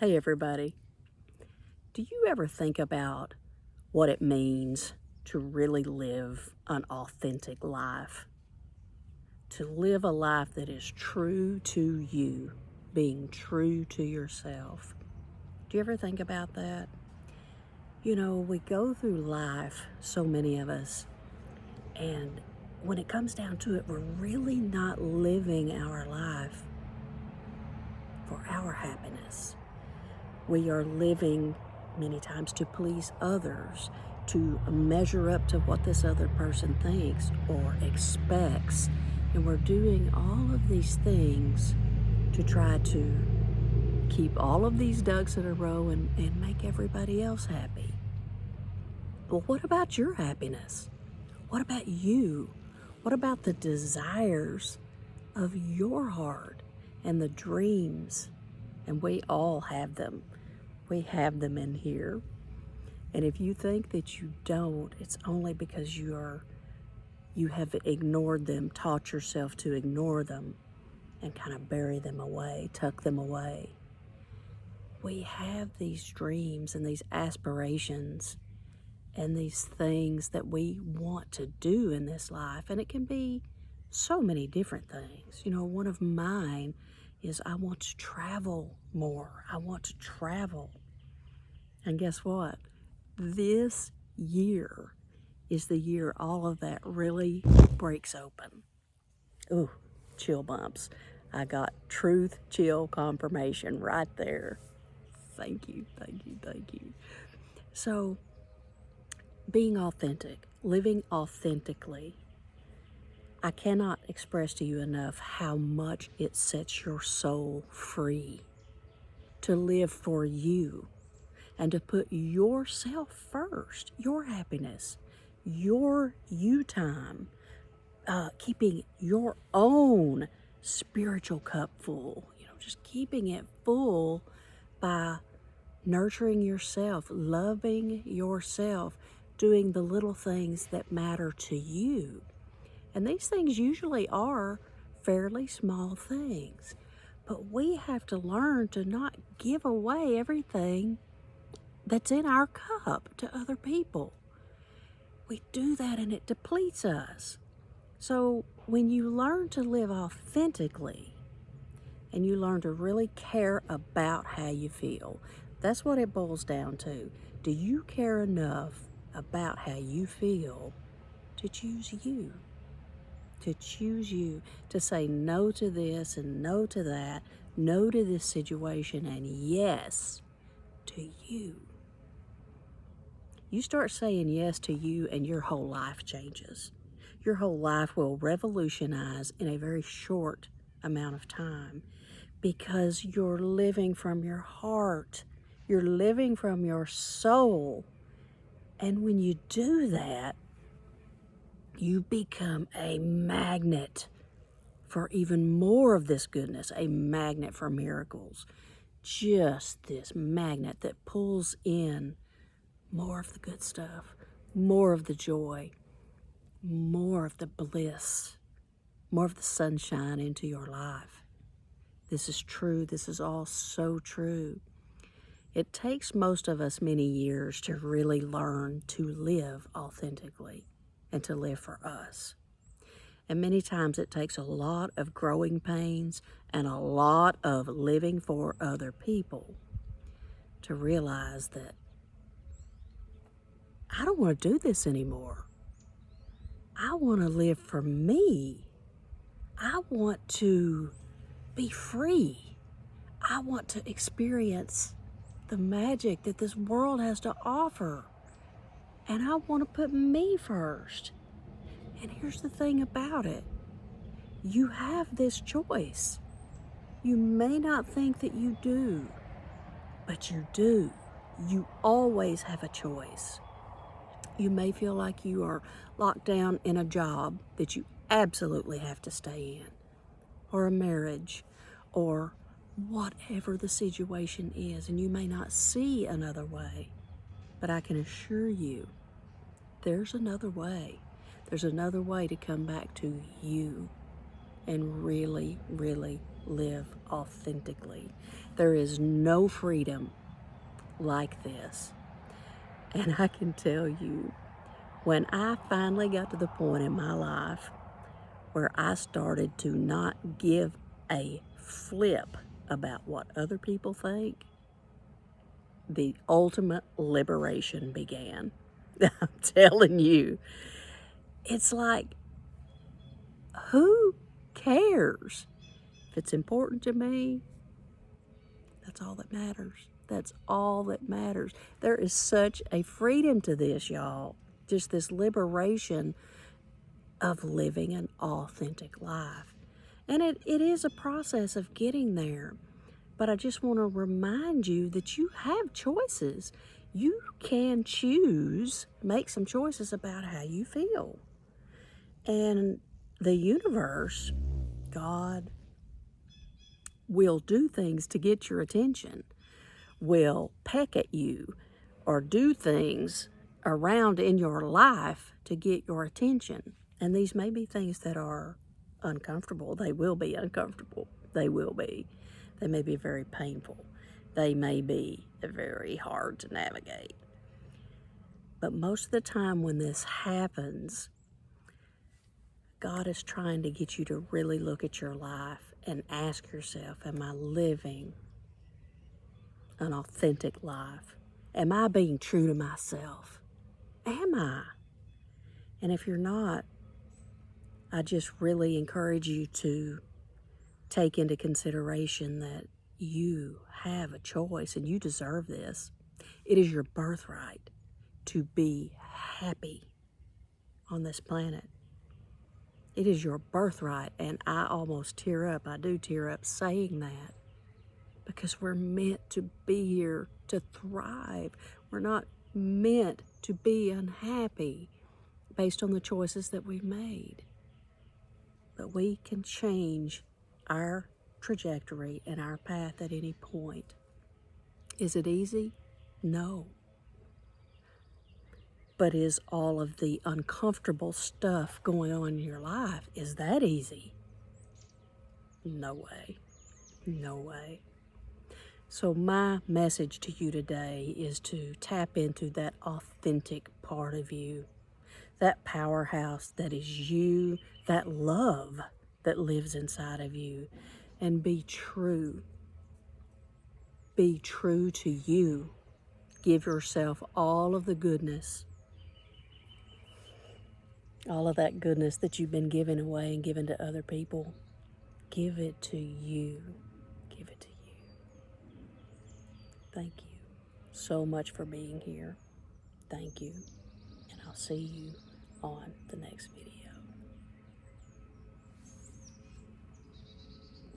Hey everybody, do you ever think about what it means to really live an authentic life? To live a life that is true to you, being true to yourself. Do you ever think about that? You know, we go through life, so many of us, and when it comes down to it, we're really not living our life for our happiness. We are living many times to please others, to measure up to what this other person thinks or expects. And we're doing all of these things to try to keep all of these ducks in a row and make everybody else happy. Well, what about your happiness? What about you? What about the desires of your heart and the dreams? And we all have them. We have them in here. And if you think that you don't, it's only because you have ignored them, taught yourself to ignore them and kind of bury them away, tuck them away. We have these dreams and these aspirations and these things that we want to do in this life. And it can be so many different things. You know, one of mine is I want to travel more. I want to travel. And guess what? This year is the year all of that really breaks open. Ooh, chill bumps. I got truth chill confirmation right there. Thank you, thank you, thank you. So, being authentic, living authentically, I cannot express to you enough how much it sets your soul free to live for you and to put yourself first, your happiness, your you time, keeping your own spiritual cup full, just keeping it full by nurturing yourself, loving yourself, doing the little things that matter to you. And these things usually are fairly small things, but we have to learn to not give away everything that's in our cup to other people. We do that and it depletes us. So when you learn to live authentically and you learn to really care about how you feel, that's what it boils down to. Do you care enough about how you feel to choose you? To choose you, to say no to this and no to that, no to this situation and yes to you. You start saying yes to you and your whole life changes. Your whole life will revolutionize in a very short amount of time because you're living from your heart. You're living from your soul. And when you do that, you become a magnet for even more of this goodness, a magnet for miracles. Just this magnet that pulls in more of the good stuff, more of the joy, more of the bliss, more of the sunshine into your life. This is true. This is all so true. It takes most of us many years to really learn to live authentically and to live for us. And many times it takes a lot of growing pains and a lot of living for other people to realize that I don't want to do this anymore. I want to live for me. I want to be free. I want to experience the magic that this world has to offer. And I want to put me first. And here's the thing about it. You have this choice. You may not think that you do, but you do. You always have a choice. You may feel like you are locked down in a job that you absolutely have to stay in, or a marriage, or whatever the situation is, and you may not see another way. But I can assure you, there's another way. There's another way to come back to you and really, really live authentically. There is no freedom like this. And I can tell you, when I finally got to the point in my life where I started to not give a flip about what other people think, the ultimate liberation began. I'm telling you, it's like, who cares? If it's important to me, that's all that matters. That's all that matters. There is such a freedom to this, y'all. Just this liberation of living an authentic life. And it is a process of getting there. But I just want to remind you that you have choices. You can choose, make some choices about how you feel. And the universe, God, will do things to get your attention, will peck at you, or do things around in your life to get your attention. And these may be things that are uncomfortable. They will be uncomfortable. They will be. They may be very painful. They may be very hard to navigate. But most of the time when this happens, God is trying to get you to really look at your life and ask yourself, am I living an authentic life? Am I being true to myself? Am I? And if you're not, I just really encourage you to take into consideration that you have a choice and you deserve this. It is your birthright to be happy on this planet. It is your birthright, and I almost tear up. I do tear up saying that because we're meant to be here to thrive. We're not meant to be unhappy based on the choices that we've made. But we can change our trajectory and our path at any point. Is it easy? No. But is all of the uncomfortable stuff going on in your life, is that easy? No way. No way. So my message to you today is to tap into that authentic part of you, that powerhouse that is you, that love that lives inside of you, and be true. Be true to you. Give yourself all of the goodness, all of that goodness that you've been giving away and giving to other people. Give it to you. Give it to you. Thank you so much for being here. Thank you. And I'll see you on the next video.